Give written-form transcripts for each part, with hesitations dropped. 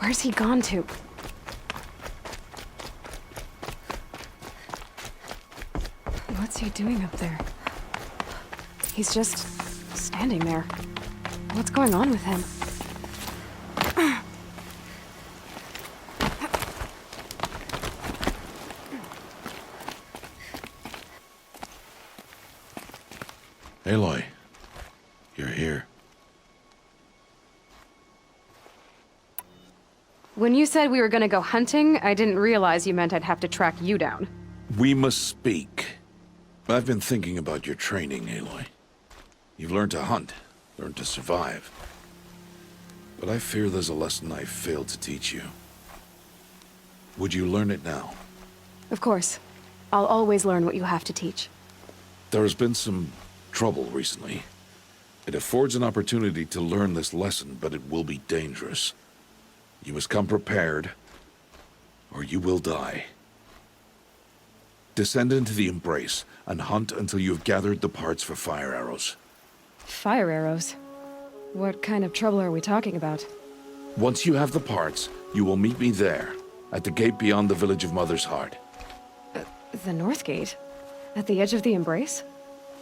Where's he gone to? What's he doing up there? He's just standing there. What's going on with him? Aloy, you're here. When you said we were gonna go hunting, I didn't realize you meant I'd have to track you down. We must speak. I've been thinking about your training, Aloy. You've learned to hunt, learned to survive. But I fear there's a lesson I failed to teach you. Would you learn it now? Of course. I'll always learn what you have to teach. There has been some trouble recently. It affords an opportunity to learn this lesson, but it will be dangerous. You must come prepared, or you will die. Descend into the Embrace and hunt until you have gathered the parts for fire arrows. Fire arrows? What kind of trouble are we talking about? Once you have the parts, you will meet me there, at the gate beyond the village of Mother's Heart. The North Gate? At the edge of the Embrace?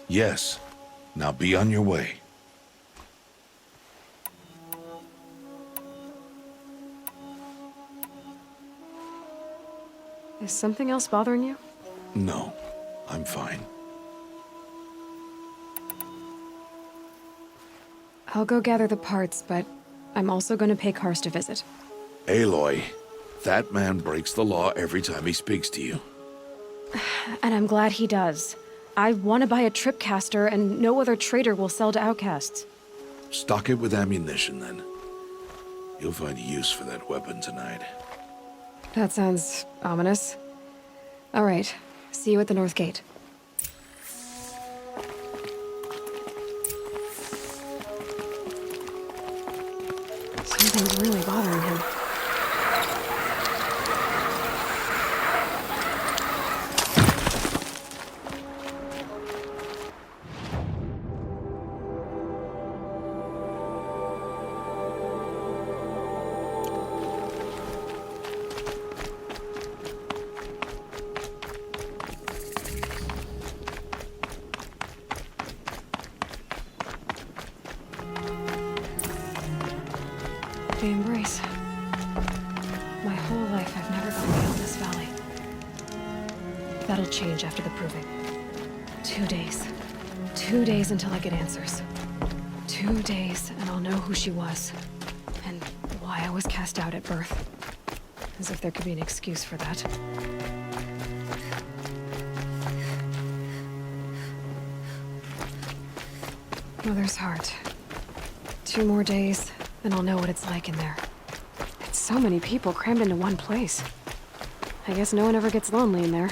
Yes. Now be on your way. Is something else bothering you? No, I'm fine. I'll go gather the parts, but I'm also going to pay Karst a visit. Aloy, that man breaks the law every time he speaks to you. And I'm glad he does. I want to buy a tripcaster, and no other trader will sell to outcasts. Stock it with ammunition, then. You'll find use for that weapon tonight. That sounds ominous. All right. See you at the North Gate. Something's really bothering him. The Embrace. My whole life, I've never gone beyond this valley. That'll change after the proving. 2 days. 2 days until I get answers. 2 days, and I'll know who she was. And why I was cast out at birth. As if there could be an excuse for that. Mother's Heart. 2 more days, and I'll know what it's like in there. It's so many people crammed into one place. I guess no one ever gets lonely in there.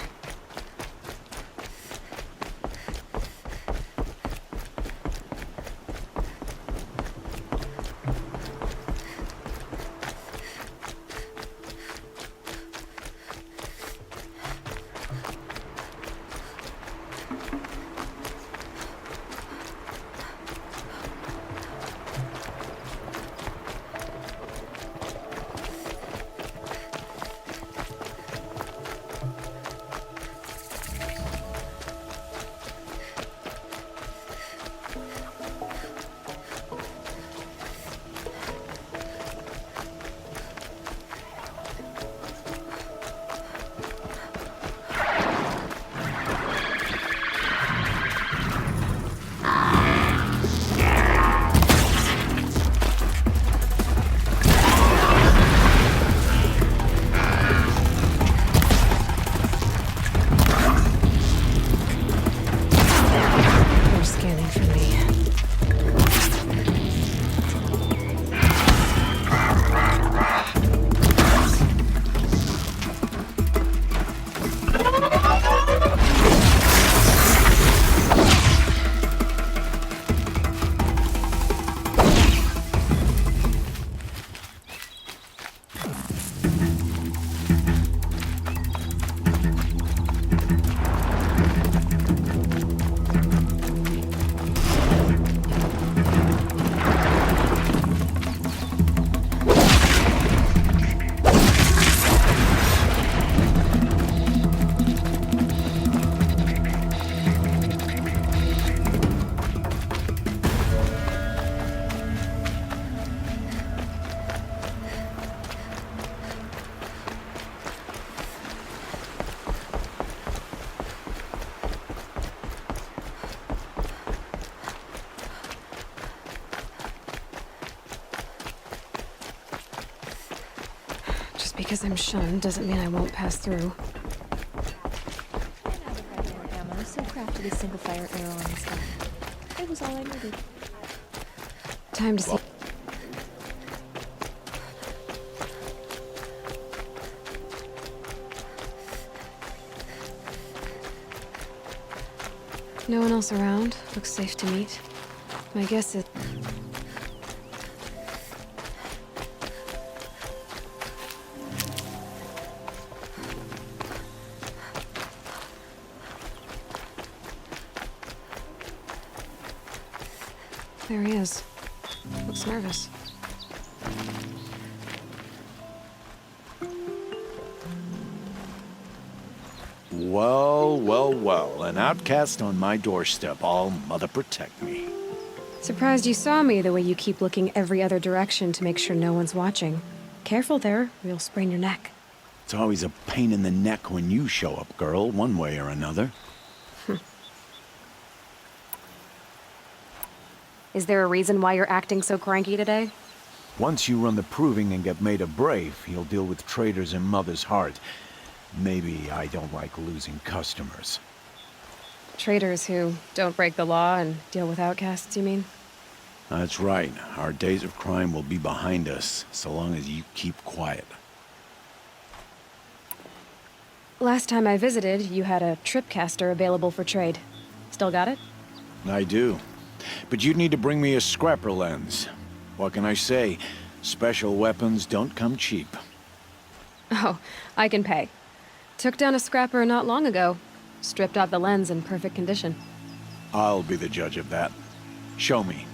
Just because I'm shunned doesn't mean I won't pass through. Ammo so crafted a single fire arrow on this gun. It was all I needed. Time to see. No one else around. Looks safe to meet. My guess is... There he is. Looks nervous. Well, well, well. An outcast on my doorstep. All mother protect me. Surprised you saw me the way you keep looking every other direction to make sure no one's watching. Careful there, or you'll sprain your neck. It's always a pain in the neck when you show up, girl, one way or another. Is there a reason why you're acting so cranky today? Once you run the proving and get made a brave, you'll deal with traitors in Mother's heart. Maybe I don't like losing customers. Traitors who don't break the law and deal with outcasts, you mean? That's right. Our days of crime will be behind us, so long as you keep quiet. Last time I visited, you had a tripcaster available for trade. Still got it? I do. But you'd need to bring me a scrapper lens. What can I say? Special weapons don't come cheap. Oh, I can pay. Took down a scrapper not long ago. Stripped out the lens in perfect condition. I'll be the judge of that. Show me.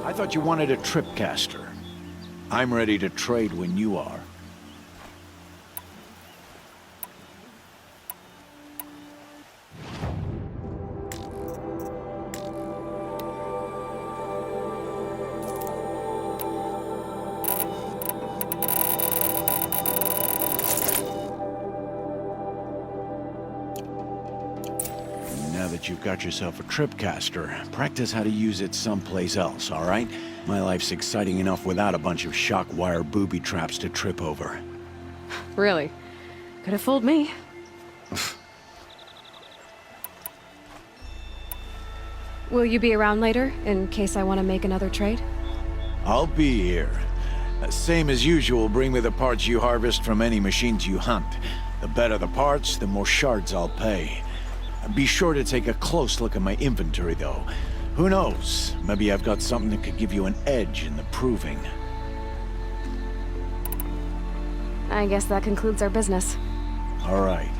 I thought you wanted a tripcaster. I'm ready to trade when you are. Now that you've got yourself a tripcaster, practice how to use it someplace else, all right? My life's exciting enough without a bunch of shock wire booby traps to trip over. Really? Could have fooled me. Will you be around later, in case I want to make another trade? I'll be here. Same as usual, bring me the parts you harvest from any machines you hunt. The better the parts, the more shards I'll pay. Be sure to take a close look at my inventory, though. Who knows? Maybe I've got something that could give you an edge in the proving. I guess that concludes our business. All right.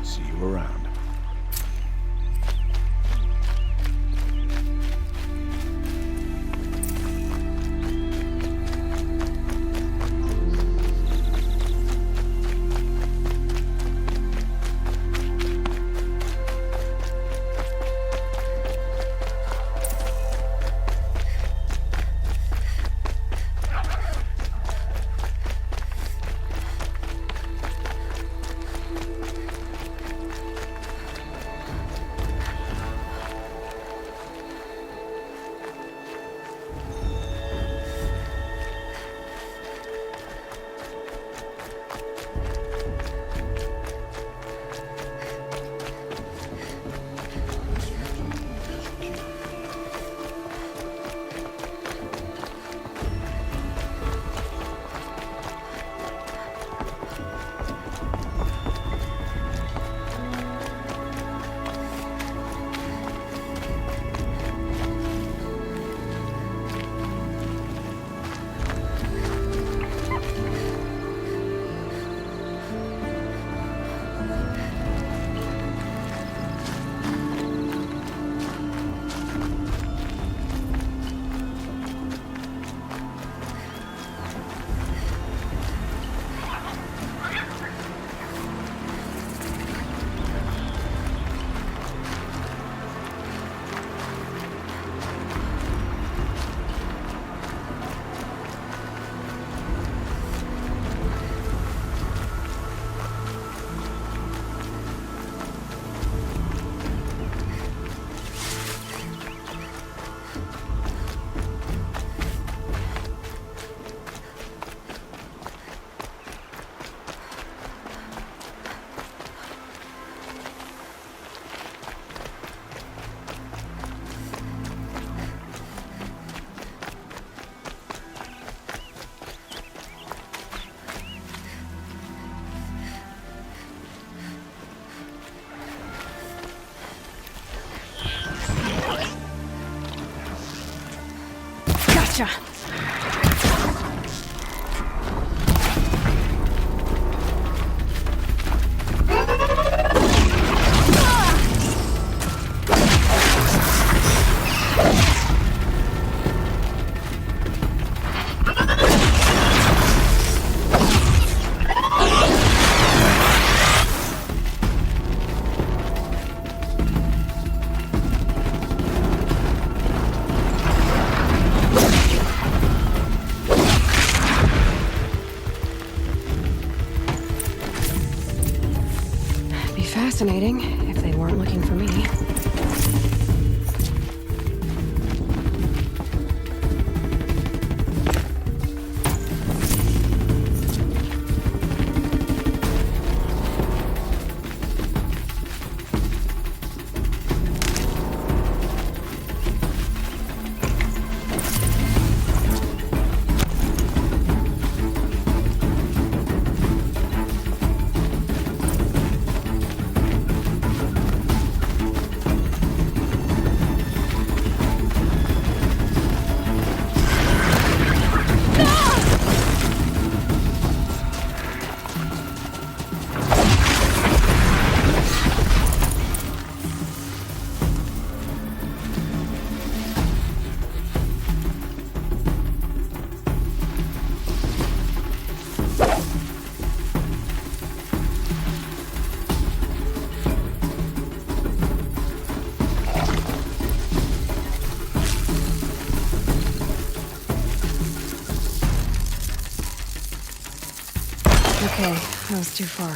See you around. Gotcha. Fascinating, if they weren't looking for me. Okay, that was too far.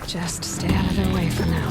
Just stay out of their way for now.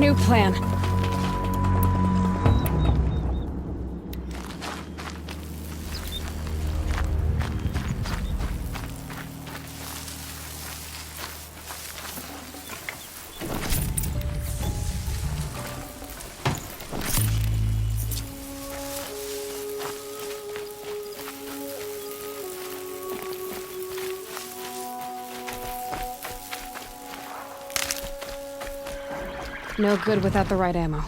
New plan. No good without the right ammo.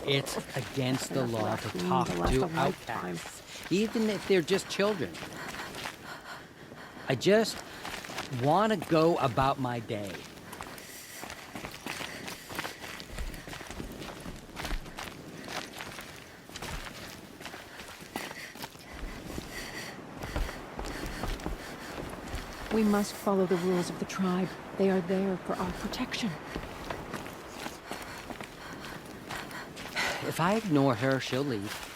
It's against the law to talk to outcasts, even if they're just children. I just want to go about my day. We must follow the rules of the tribe. They are there for our protection. If I ignore her, she'll leave.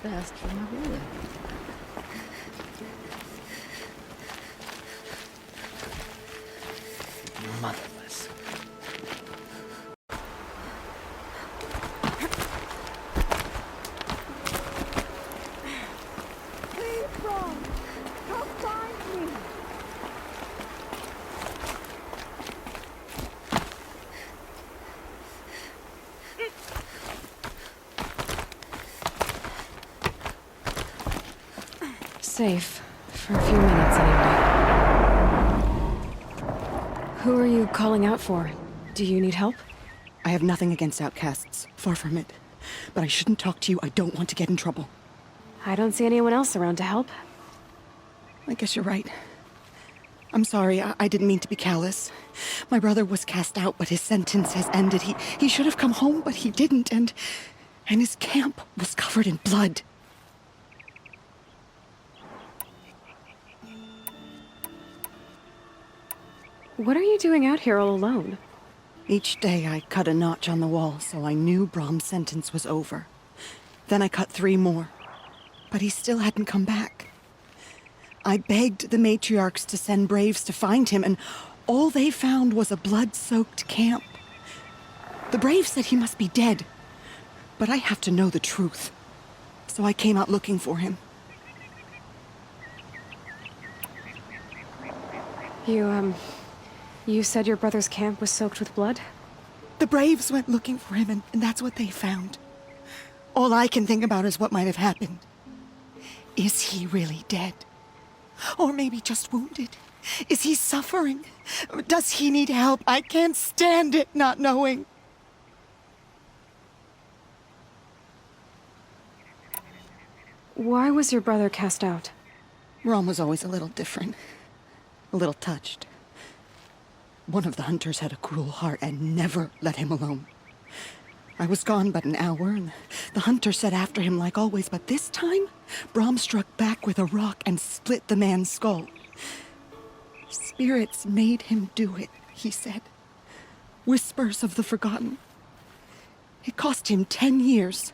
Best for my ruler. Motherless. Please, Ron, come find me. safe. For a few minutes, anyway. Who are you calling out for? Do you need help? I have nothing against outcasts. Far from it. But I shouldn't talk to you. I don't want to get in trouble. I don't see anyone else around to help. I guess you're right. I'm sorry. I didn't mean to be callous. My brother was cast out, but his sentence has ended. He should have come home, but he didn't, and his camp was covered in blood. What are you doing out here all alone? Each day I cut a notch on the wall, so I knew Brom's sentence was over. Then I cut 3 more. But he still hadn't come back. I begged the matriarchs to send braves to find him, and all they found was a blood-soaked camp. The braves said he must be dead, but I have to know the truth. So I came out looking for him. You said your brother's camp was soaked with blood? The braves went looking for him, and that's what they found. All I can think about is what might have happened. Is he really dead? Or maybe just wounded? Is he suffering? Does he need help? I can't stand it not knowing. Why was your brother cast out? Rom was always a little different. A little touched. One of the hunters had a cruel heart and never let him alone. I was gone but an hour, and the hunter set after him like always, but this time, Brom struck back with a rock and split the man's skull. Spirits made him do it, he said. Whispers of the forgotten. It cost him 10 years.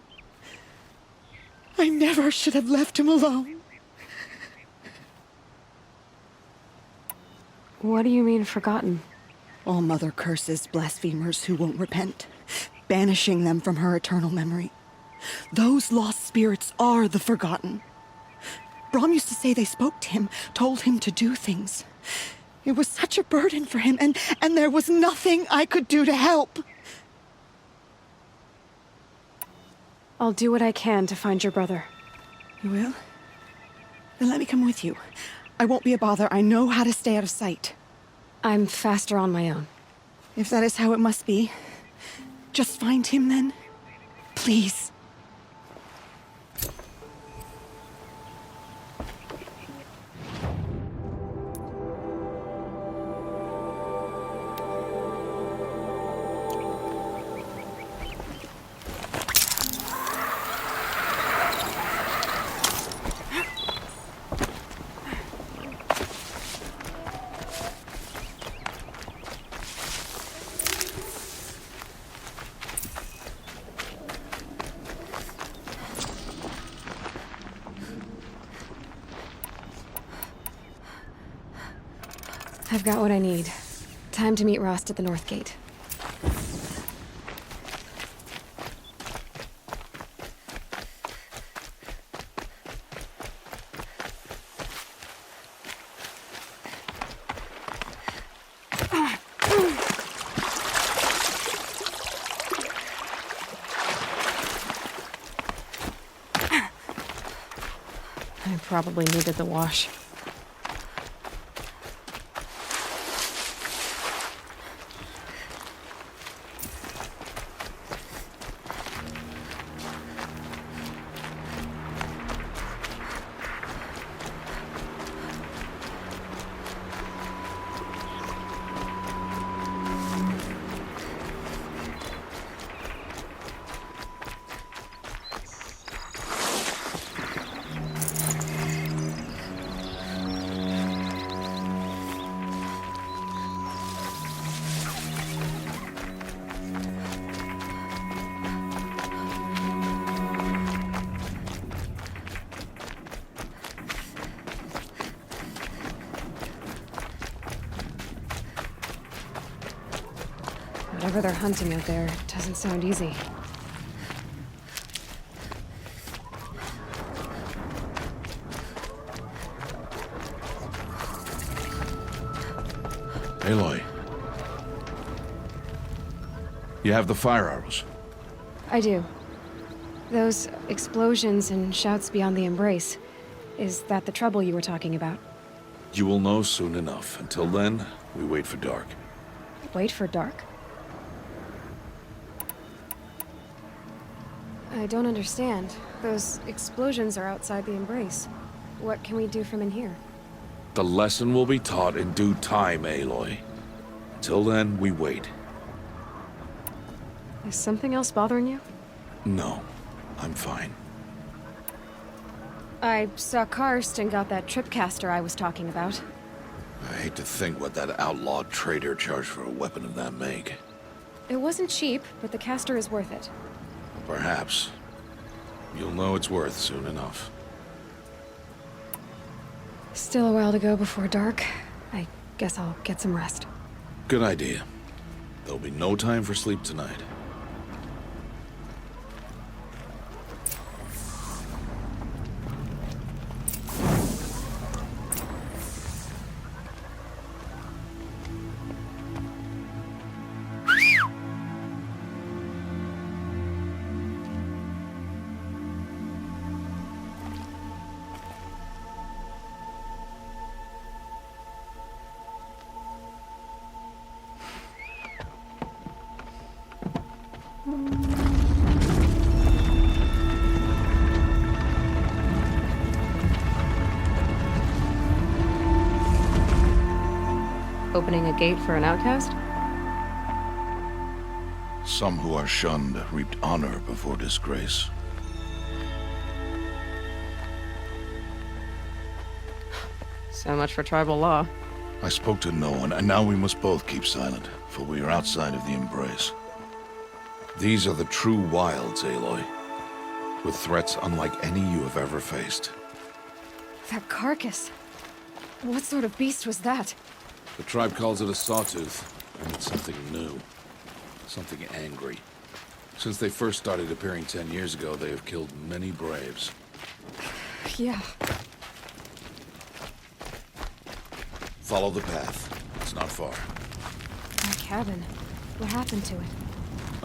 I never should have left him alone. What do you mean, forgotten? All Mother curses blasphemers who won't repent, banishing them from her eternal memory. Those lost spirits are the forgotten. Brom used to say they spoke to him, told him to do things. It was such a burden for him, and there was nothing I could do to help. I'll do what I can to find your brother. You will? Then let me come with you. I won't be a bother. I know how to stay out of sight. I'm faster on my own. If that is how it must be, just find him then. Please. I've got what I need. Time to meet Rost at the North Gate. I probably needed the wash. Whatever they're hunting out there doesn't sound easy. Aloy. You have the fire arrows. I do. Those explosions and shouts beyond the embrace. Is that the trouble you were talking about? You will know soon enough. Until then, we wait for dark. Wait for dark? I don't understand. Those explosions are outside the embrace. What can we do from in here? The lesson will be taught in due time, Aloy. Until then, we wait. Is something else bothering you? No, I'm fine. I saw Karst and got that tripcaster I was talking about. I hate to think what that outlawed trader charged for a weapon of that make. It wasn't cheap, but the caster is worth it. Perhaps. You'll know it's worth soon enough. Still a while to go before dark. I guess I'll get some rest. Good idea. There'll be no time for sleep tonight. Opening a gate for an outcast? Some who are shunned reaped honor before disgrace. So much for tribal law. I spoke to no one, and now we must both keep silent, for we are outside of the embrace. These are the true wilds, Aloy, with threats unlike any you have ever faced. That carcass. What sort of beast was that? The tribe calls it a sawtooth, and it's something new. Something angry. Since they first started appearing 10 years ago, they have killed many braves. Yeah. Follow the path. It's not far. That cabin. What happened to it?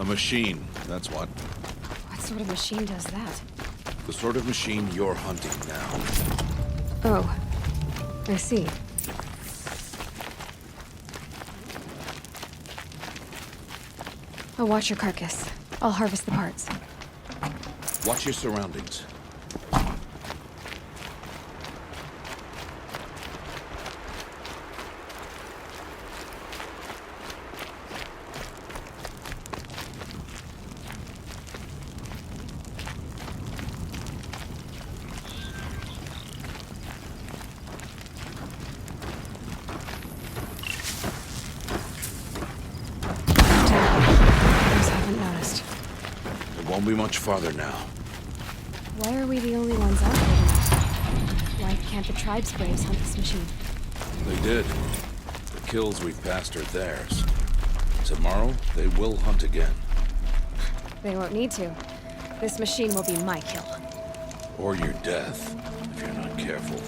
A machine, that's what. What sort of machine does that? The sort of machine you're hunting now. Oh. I see. I'll watch your carcass. I'll harvest the parts. Watch your surroundings. Won't be much farther now. Why are we the only ones out here tonight? Why can't the tribe's braves hunt this machine? They did. The kills we've passed are theirs. Tomorrow, they will hunt again. They won't need to. This machine will be my kill. Or your death, if you're not careful.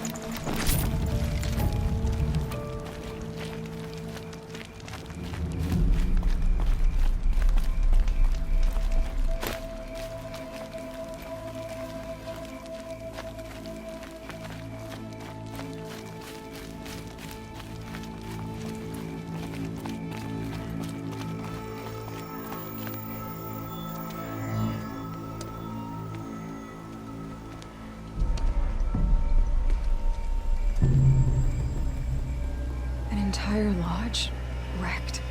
Entire lodge wrecked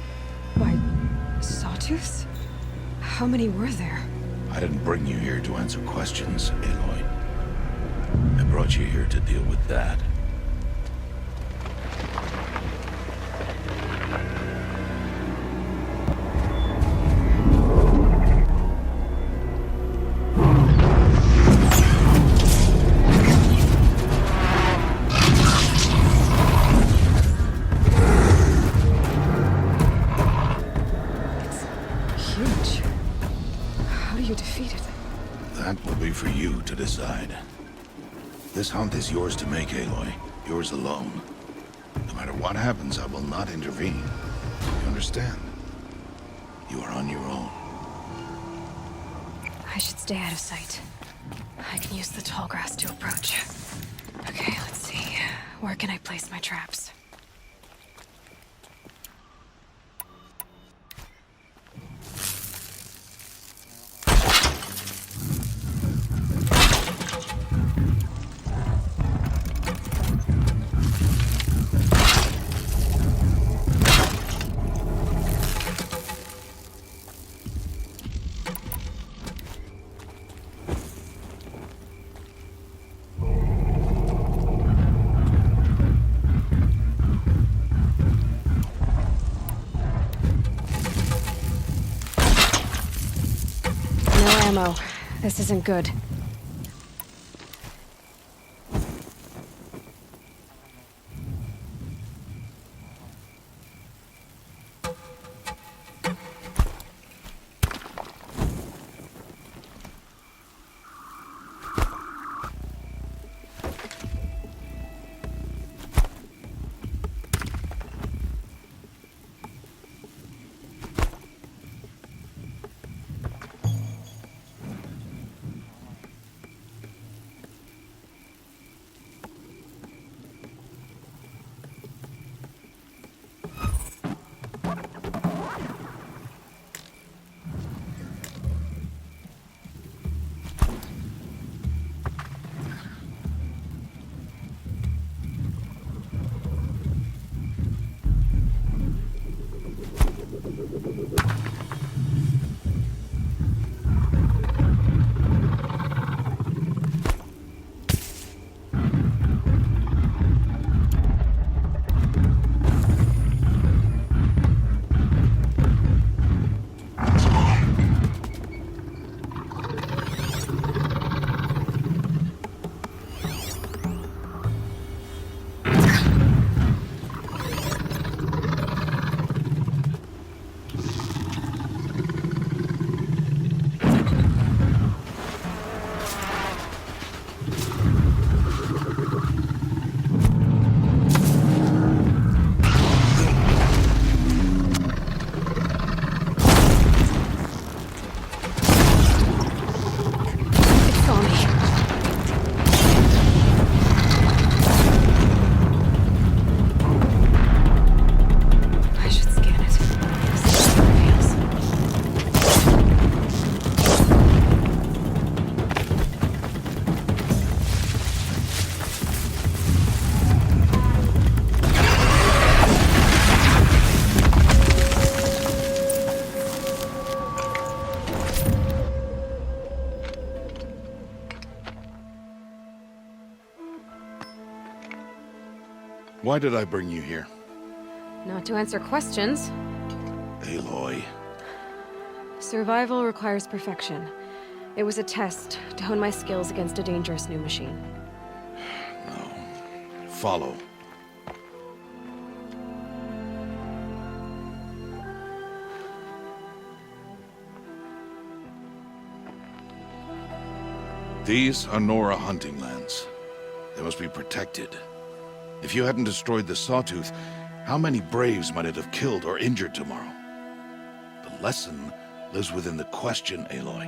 by sawtooths? How many were there? I didn't bring you here to answer questions, Aloy. I brought you here to deal with that. That will be for you to decide. This hunt is yours to make, Aloy. Yours alone. No matter what happens, I will not intervene. You understand? You are on your own. I should stay out of sight. I can use the tall grass to approach. Okay, let's see. Where can I place my traps? Ammo. This isn't good. Why did I bring you here? Not to answer questions. Aloy. Survival requires perfection. It was a test to hone my skills against a dangerous new machine. No. Follow. These are Nora hunting lands. They must be protected. If you hadn't destroyed the Sawtooth, how many Braves might it have killed or injured tomorrow? The lesson lives within the question, Aloy.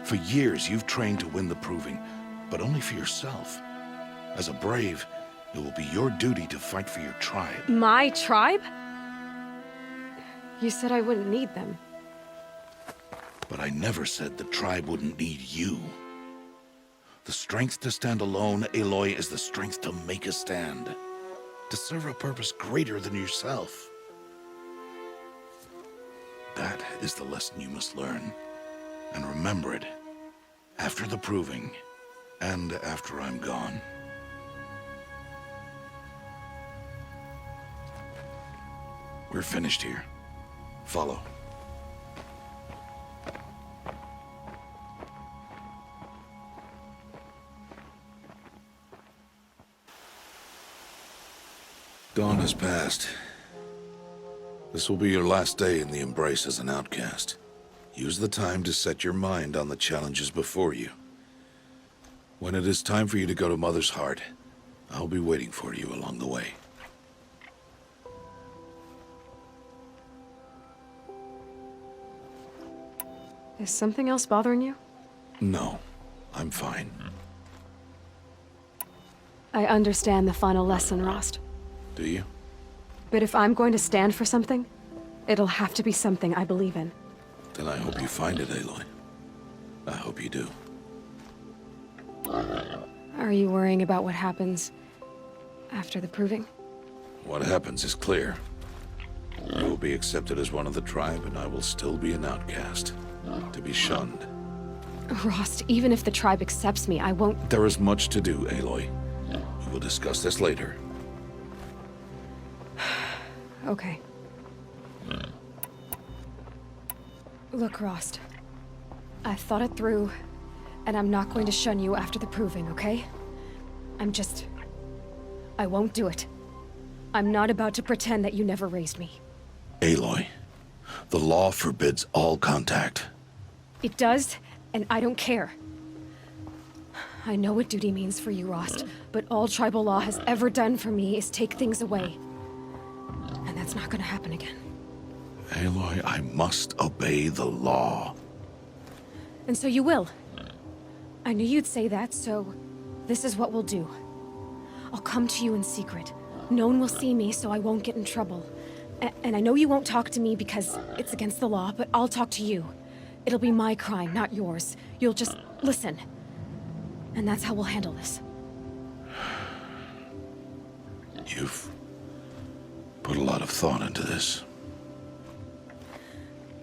For years, you've trained to win the Proving, but only for yourself. As a Brave, it will be your duty to fight for your tribe. My tribe? You said I wouldn't need them. But I never said the tribe wouldn't need you. The strength to stand alone, Aloy, is the strength to make a stand. To serve a purpose greater than yourself. That is the lesson you must learn. And remember it. After the Proving, and after I'm gone. We're finished here. Follow. Dawn has passed. This will be your last day in the Embrace as an outcast. Use the time to set your mind on the challenges before you. When it is time for you to go to Mother's Heart, I'll be waiting for you along the way. Is something else bothering you? No, I'm fine. I understand the final lesson, Rost. Do you? But if I'm going to stand for something, it'll have to be something I believe in. Then I hope you find it, Aloy. I hope you do. Are you worrying about what happens after the proving? What happens is clear. You will be accepted as one of the tribe, and I will still be an outcast, to be shunned. Rost, even if the tribe accepts me, I won't... There is much to do, Aloy. We will discuss this later. Okay. Look, Rost. I thought it through, and I'm not going to shun you after the proving, okay? I won't do it. I'm not about to pretend that you never raised me. Aloy, the law forbids all contact. It does, and I don't care. I know what duty means for you, Rost, but all tribal law has ever done for me is take things away. And that's not gonna happen again. Aloy, I must obey the law. And so you will. I knew you'd say that, so this is what we'll do. I'll come to you in secret. No one will see me, so I won't get in trouble. And I know you won't talk to me because it's against the law, but I'll talk to you. It'll be my crime, not yours. You'll just listen. And that's how we'll handle this. You've put a lot of thought into this.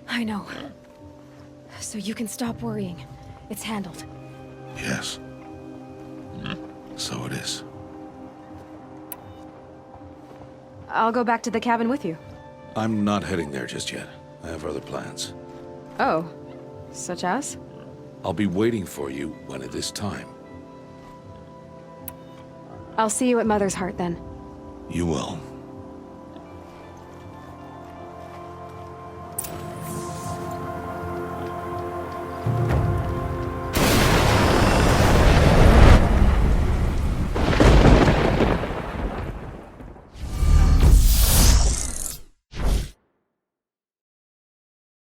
I know. So you can stop worrying. It's handled. Yes. So it is. I'll go back to the cabin with you. I'm not heading there just yet. I have other plans. Oh. Such as? I'll be waiting for you when it is time. I'll see you at Mother's Heart then. You will.